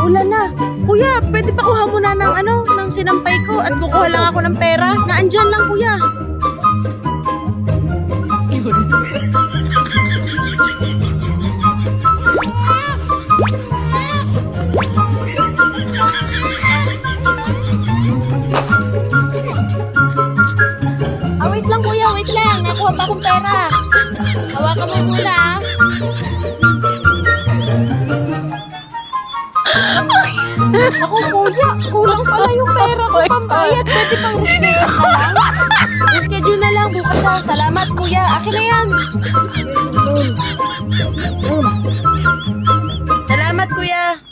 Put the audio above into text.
Umuulan na. Kuya, pwede pa kuha muna ng sinampay ko at kukuha lang ako ng pera. Naandyan lang, kuya. Wait lang, kuya. Wait lang. Nakuha pa akong pera. Hawakan mo muna, Ako, kuya, kulang pala yung pera ko pambayad. Pwede pang reschedule na lang. Reschedule na lang bukas ha. Salamat, kuya. Akin na yan. Salamat, kuya.